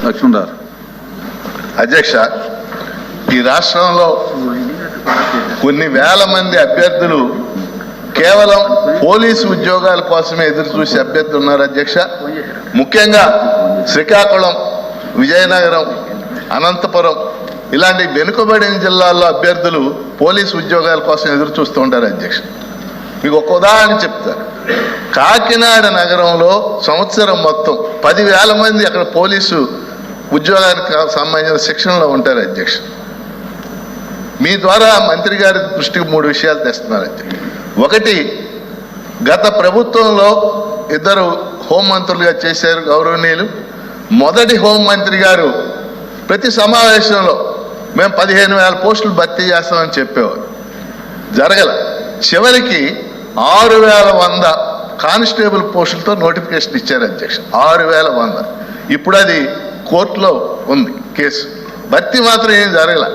లక్ష్మణరావు అధ్యక్ష, ఈ రాష్ట్రంలో కొన్ని వేల మంది అభ్యర్థులు కేవలం పోలీసు ఉద్యోగాల కోసమే ఎదురు చూసే అభ్యర్థులు ఉన్నారు అధ్యక్ష. ముఖ్యంగా శ్రీకాకుళం, విజయనగరం, అనంతపురం ఇలాంటి వెనుకబడిన జిల్లాల్లో అభ్యర్థులు పోలీసు ఉద్యోగాల కోసం ఎదురు చూస్తూ ఉంటారు అధ్యక్ష. మీకు ఒక ఉదాహరణ చెప్తారు. కాకినాడ నగరంలో సంవత్సరం మొత్తం 10,000 మంది అక్కడ పోలీసు ఉద్యోగానికి సంబంధించిన శిక్షణలో ఉంటారు అధ్యక్ష. మీ ద్వారా మంత్రి గారి దృష్టికి 3 విషయాలు తెస్తున్నారు అధ్యక్ష. ఒకటి, గత ప్రభుత్వంలో 2 హోంమంత్రులుగా చేశారు గౌరవనీయులు. మొదటి హోంమంత్రి గారు ప్రతి సమావేశంలో మేము 15,000 పోస్టులు భర్తీ చేస్తామని చెప్పేవారు. జరగల. చివరికి 6,100 కానిస్టేబుల్ పోస్టులతో నోటిఫికేషన్ ఇచ్చారు అధ్యక్ష. 6,100. ఇప్పుడు అది కోర్టులో ఉంది కేసు. భర్తీ మాత్రం ఏం జరగల.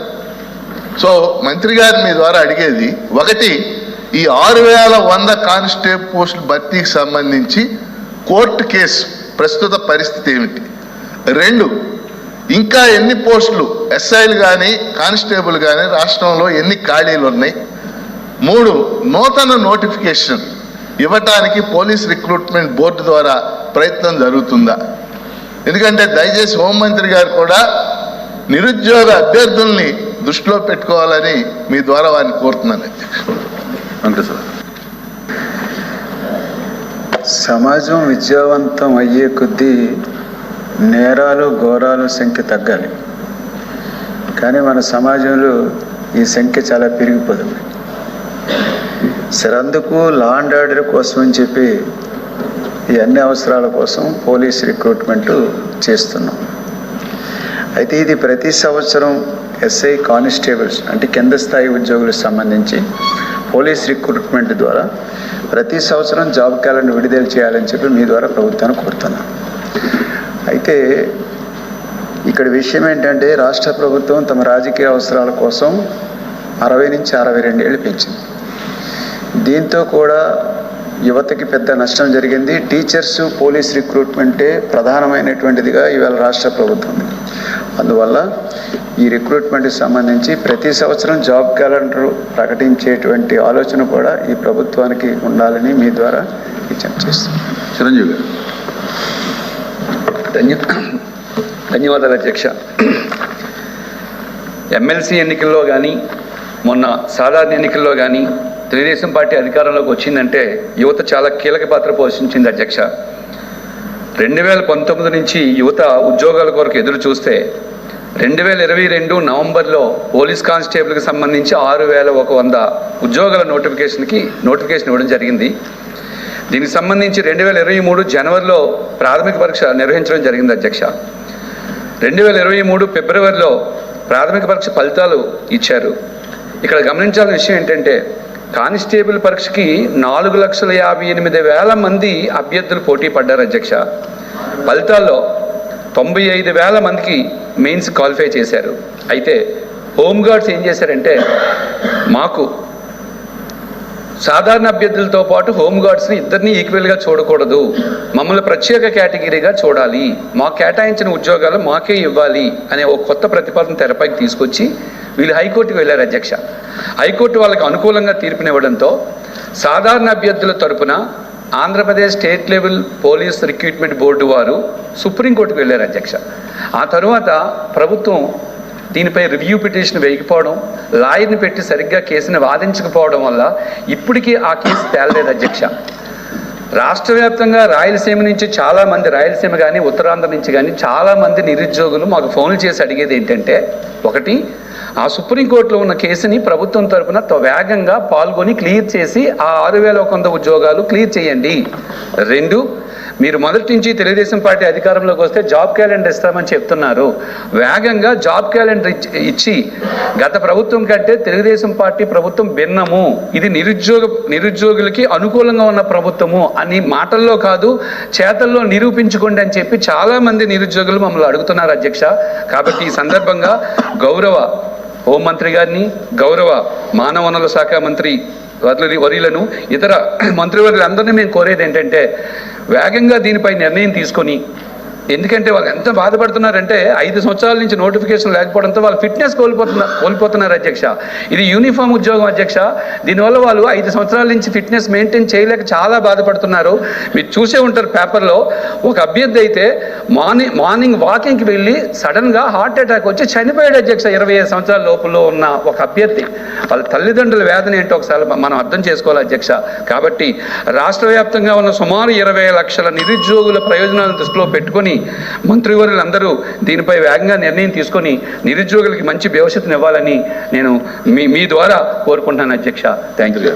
సో మంత్రి గారు మీ ద్వారా అడిగేది, ఒకటి, ఈ 6,100 కానిస్టేబుల్ పోస్టుల భర్తీకి సంబంధించి కోర్టు కేసు ప్రస్తుత పరిస్థితి ఏమిటి? 2, ఇంకా ఎన్ని పోస్టులు ఎస్ఐలు కానీ కానిస్టేబుల్ కానీ రాష్ట్రంలో ఎన్ని ఖాళీలు ఉన్నాయి? 3, నూతన నోటిఫికేషన్ ఇవ్వటానికి పోలీస్ రిక్రూట్మెంట్ బోర్డు ద్వారా ప్రయత్నం జరుగుతుందా? ఎందుకంటే దయచేసి హోంమంత్రి గారు కూడా నిరుద్యోగ అభ్యర్థుల్ని దృష్టిలో పెట్టుకోవాలని మీ ద్వారా వారిని కోరుతున్నాను అధ్యక్ష. అంతే సార్. సమాజం విద్యావంతం అయ్యే కొద్దీ నేరాలు ఘోరాల సంఖ్య తగ్గాలి. కానీ మన సమాజంలో ఈ సంఖ్య చాలా పెరిగిపోతుంది. సరందుకు లా అండ్ ఆర్డర్ కోసం అని చెప్పి ఈ అన్ని అవసరాల కోసం పోలీస్ రిక్రూట్మెంట్ చేస్తున్నాం. అయితే ఇది ప్రతి సంవత్సరం ఎస్ఐ, కానిస్టేబుల్స్ అంటే కింద స్థాయి ఉద్యోగులకు సంబంధించి పోలీస్ రిక్రూట్మెంట్ ద్వారా ప్రతి సంవత్సరం జాబ్ క్యాలెండర్ విడుదల చేయాలని చెప్పి మీ ద్వారా ప్రభుత్వాన్ని కోరుతున్నాను. అయితే ఇక్కడ విషయం ఏంటంటే రాష్ట్ర ప్రభుత్వం తమ రాజకీయ అవసరాల కోసం 60 నుంచి 62 ఏళ్ళు పెంచింది. దీంతో కూడా యువతకి పెద్ద నష్టం జరిగింది. టీచర్స్ పోలీస్ రిక్రూట్మెంటే ప్రధానమైనటువంటిదిగా ఇవాళ రాష్ట్ర ప్రభుత్వం ఉంది. అందువల్ల ఈ రిక్రూట్మెంట్కి సంబంధించి ప్రతి సంవత్సరం జాబ్ క్యాలెండర్ ప్రకటించేటువంటి ఆలోచన కూడా ఈ ప్రభుత్వానికి ఉండాలని మీ ద్వారా విజ్ఞప్తి చేస్తున్నాను. చిరంజీవి గారు. ధన్యవాదాలు అధ్యక్ష. ఎమ్మెల్సీ ఎన్నికల్లో కానీ మొన్న సాధారణ ఎన్నికల్లో కానీ తెలుగుదేశం పార్టీ అధికారంలోకి వచ్చిందంటే యువత చాలా కీలక పాత్ర పోషించింది అధ్యక్ష. 2019 నుంచి యువత ఉద్యోగాల కొరకు ఎదురు చూస్తే 2022 నవంబర్లో పోలీస్ కానిస్టేబుల్కి సంబంధించి 6,100 ఉద్యోగాల నోటిఫికేషన్ ఇవ్వడం జరిగింది. దీనికి సంబంధించి 2023 జనవరిలో ప్రాథమిక పరీక్ష నిర్వహించడం జరిగింది అధ్యక్ష. 2023 ఫిబ్రవరిలో ప్రాథమిక పరీక్ష ఫలితాలు ఇచ్చారు. ఇక్కడ గమనించాల్సిన విషయం ఏంటంటే కానిస్టేబుల్ పరీక్షకి 4,58,000 మంది అభ్యర్థులు పోటీ పడ్డారు అధ్యక్ష. ఫలితాల్లో 95,000 మందికి మెయిన్స్ క్వాలిఫై చేశారు. అయితే హోంగార్డ్స్ ఏం చేశారంటే మాకు సాధారణ అభ్యర్థులతో పాటు హోంగార్డ్స్ని ఇద్దరిని ఈక్వల్గా చూడకూడదు, మమ్మల్ని ప్రత్యేక కేటగిరీగా చూడాలి, మాకు కేటాయించిన ఉద్యోగాలు మాకే ఇవ్వాలి అనే ఒక కొత్త ప్రతిపాదన తెరపైకి తీసుకొచ్చి వీళ్ళు హైకోర్టుకు వెళ్ళారు అధ్యక్ష. హైకోర్టు వాళ్ళకి అనుకూలంగా తీర్పునివ్వడంతో సాధారణ అభ్యర్థుల తరపున Andhra Pradesh state level police recruitment board వారు సుప్రీంకోర్టుకు వెళ్ళారు అధ్యక్ష. ఆ తరువాత ప్రభుత్వం దీనిపై రివ్యూ పిటిషన్ వేయకపోవడం, లాయర్ని పెట్టి సరిగ్గా కేసుని వాదించకపోవడం వల్ల ఇప్పటికీ ఆ కేసు తేలలేదు అధ్యక్ష. రాష్ట్ర వ్యాప్తంగా రాయలసీమ నుంచి చాలామంది, రాయలసీమ కానీ ఉత్తరాంధ్ర నుంచి కానీ చాలామంది నిరుద్యోగులు మాకు ఫోన్లు చేసి అడిగేది ఏంటంటే, ఒకటి, ఆ సుప్రీంకోర్టులో ఉన్న కేసుని ప్రభుత్వం తరఫున వేగంగా పాల్గొని క్లియర్ చేసి ఆ 6,100 ఉద్యోగాలు క్లియర్ చేయండి. 2, మీరు మొదటి నుంచి తెలుగుదేశం పార్టీ అధికారంలోకి వస్తే జాబ్ క్యాలెండర్ ఇస్తామని చెప్తున్నారు, వేగంగా జాబ్ క్యాలెండర్ ఇచ్చి గత ప్రభుత్వం కంటే తెలుగుదేశం పార్టీ ప్రభుత్వం భిన్నము, ఇది నిరుద్యోగులకి అనుకూలంగా ఉన్న ప్రభుత్వము అని మాటల్లో కాదు చేతల్లో నిరూపించుకోండి అని చెప్పి చాలామంది నిరుద్యోగులు మమ్మల్ని అడుగుతున్నారు అధ్యక్ష. కాబట్టి ఈ సందర్భంగా గౌరవ హోంమంత్రి గారిని, గౌరవ మానవ వనరుల శాఖ మంత్రి వర్యులను, ఇతర మంత్రివర్యులందరినీ మేము కోరేది ఏంటంటే వేగంగా దీనిపై నిర్ణయం తీసుకొని ఎందుకంటే వాళ్ళు ఎంత బాధపడుతున్నారంటే 5 సంవత్సరాల నుంచి నోటిఫికేషన్ లేకపోవడంతో వాళ్ళు ఫిట్నెస్ కోల్పోతున్నారు అధ్యక్ష. ఇది యూనిఫామ్ ఉద్యోగం అధ్యక్ష. దీనివల్ల వాళ్ళు 5 సంవత్సరాల నుంచి ఫిట్నెస్ మెయింటైన్ చేయలేక చాలా బాధపడుతున్నారు. మీరు చూసే ఉంటారు పేపర్లో, ఒక అభ్యర్థి అయితే మార్నింగ్ వాకింగ్కి వెళ్ళి సడన్గా హార్ట్ అటాక్ వచ్చి చనిపోయాడు అధ్యక్ష. 25 సంవత్సరాల లోపల ఉన్న ఒక అభ్యర్థి. వాళ్ళ తల్లిదండ్రుల వేదన ఏంటో ఒకసారి మనం అర్థం చేసుకోవాలి అధ్యక్ష. కాబట్టి రాష్ట్ర వ్యాప్తంగా ఉన్న సుమారు 20 లక్షల నిరుద్యోగుల ప్రయోజనాలను దృష్టిలో పెట్టుకొని మంత్రివర్యులందరూ దీనిపై వేగంగా నిర్ణయం తీసుకొని నిరుద్యోగులకి మంచి భవిష్యత్తుని ఇవ్వాలని నేను మీ ద్వారా కోరుకుంటున్నాను అధ్యక్ష. Thank you.